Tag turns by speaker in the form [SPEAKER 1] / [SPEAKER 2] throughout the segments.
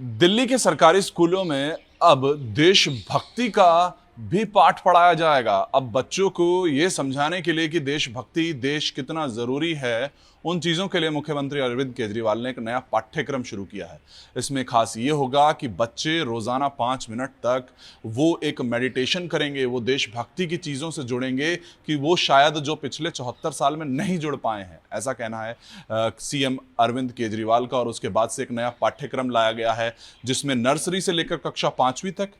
[SPEAKER 1] दिल्ली के सरकारी स्कूलों में अब देशभक्ति का भी पाठ पढ़ाया जाएगा। अब बच्चों को ये समझाने के लिए कि देशभक्ति, देश कितना जरूरी है, उन चीजों के लिए मुख्यमंत्री अरविंद केजरीवाल ने एक नया पाठ्यक्रम शुरू किया है। इसमें खास ये होगा कि बच्चे रोजाना 5 मिनट तक वो एक मेडिटेशन करेंगे, वो देशभक्ति की चीजों से जुड़ेंगे कि वो शायद जो पिछले 74 साल में नहीं जुड़ पाए हैं। ऐसा कहना है सीएम अरविंद केजरीवाल का। और उसके बाद से एक नया पाठ्यक्रम लाया गया है जिसमें नर्सरी से लेकर कक्षा 5वीं तक,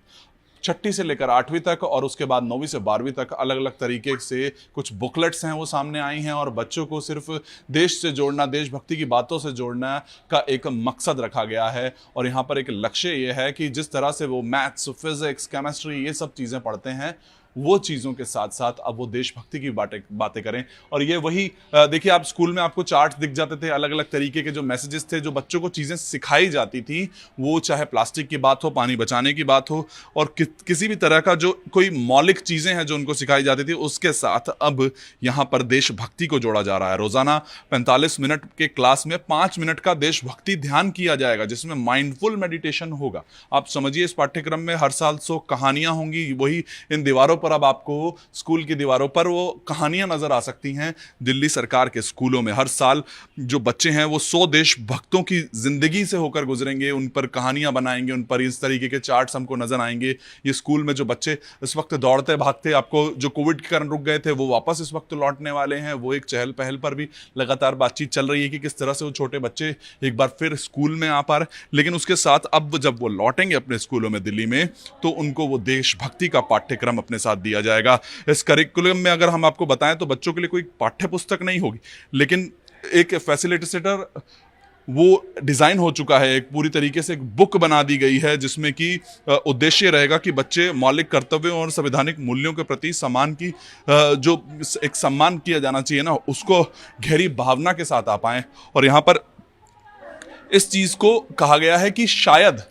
[SPEAKER 1] छठी से लेकर 8वीं तक और उसके बाद 9वीं से 12वीं तक अलग अलग तरीके से कुछ बुकलेट्स हैं वो सामने आई हैं। और बच्चों को सिर्फ देश से जोड़ना, देशभक्ति की बातों से जोड़ना का एक मकसद रखा गया है। और यहाँ पर एक लक्ष्य ये है कि जिस तरह से वो मैथ्स, फिजिक्स, केमिस्ट्री ये सब चीज़ें पढ़ते हैं, वो चीज़ों के साथ साथ अब वो देशभक्ति की बातें करें। और ये वही देखिए, आप स्कूल में आपको चार्ट दिख जाते थे, अलग अलग तरीके के जो मैसेजेस थे, जो बच्चों को चीज़ें सिखाई जाती थी, वो चाहे प्लास्टिक की बात हो, पानी बचाने की बात हो और किसी भी तरह का जो कोई मौलिक चीज़ें हैं जो उनको सिखाई जाती थी, उसके साथ अब यहाँ पर देशभक्ति को जोड़ा जा रहा है। रोज़ाना 45 मिनट के क्लास में 5 मिनट का देशभक्ति ध्यान किया जाएगा जिसमें माइंडफुल मेडिटेशन होगा। आप समझिए, इस पाठ्यक्रम में हर साल 100 कहानियाँ होंगी। वही इन दीवारों पर अब आपको स्कूल की दीवारों पर वो कहानियां नजर आ सकती हैं। दिल्ली सरकार के स्कूलों में हर साल जो बच्चे हैं वो 100 देशभक्तों की जिंदगी से होकर गुजरेंगे, उन पर कहानियां बनाएंगे, उन पर इस तरीके के चार्ट्स हमको नजर आएंगे। ये स्कूल में जो बच्चे इस वक्त दौड़ते भागते, आपको जो कोविड के कारण रुक गए थे, वो वापस इस वक्त लौटने वाले हैं। वो एक चहल पहल पर भी लगातार बातचीत चल रही है कि किस तरह से वो छोटे बच्चे एक बार फिर स्कूल में आ पा रहे। लेकिन उसके साथ अब जब वो लौटेंगे अपने स्कूलों में दिल्ली में, तो उनको वो देशभक्ति का पाठ्यक्रम अपने साथ दिया जाएगा। इस करिकुलम में अगर हम आपको बताएं तो बच्चों के लिए कोई पाठ्य पुस्तक नहीं होगी, लेकिन एक फैसिलिटेटर वो डिजाइन हो चुका है। एक पूरी तरीके से एक बुक बना दी गई है जिसमें कि उद्देश्य रहेगा कि बच्चे मौलिक कर्तव्यों और संवैधानिक मूल्यों के प्रति सम्मान की जो एक सम्मान किया जाना चाहिए ना, उसको गहरी भावना के साथ आ पाएं। और यहाँ पर इस चीज को कहा गया है कि शायद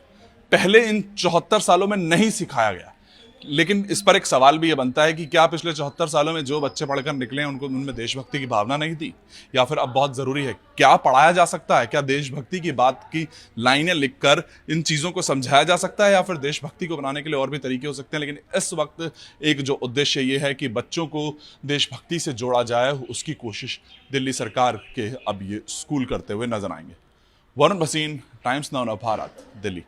[SPEAKER 1] पहले इन 74 सालों में नहीं सिखाया गया। लेकिन इस पर एक सवाल भी ये बनता है कि क्या पिछले 74 सालों में जो बच्चे पढ़कर निकले हैं उनको उनमें देशभक्ति की भावना नहीं थी, या फिर अब बहुत जरूरी है? क्या पढ़ाया जा सकता है? क्या देशभक्ति की बात की लाइनें लिखकर इन चीजों को समझाया जा सकता है, या फिर देशभक्ति को बनाने के लिए और भी तरीके हो सकते हैं? लेकिन इस वक्त एक जो उद्देश्य ये है कि बच्चों को देशभक्ति से जोड़ा जाए, उसकी कोशिश दिल्ली सरकार के अब ये स्कूल करते हुए नजर आएंगे। Varun Bhasin, times now Bharat, Delhi.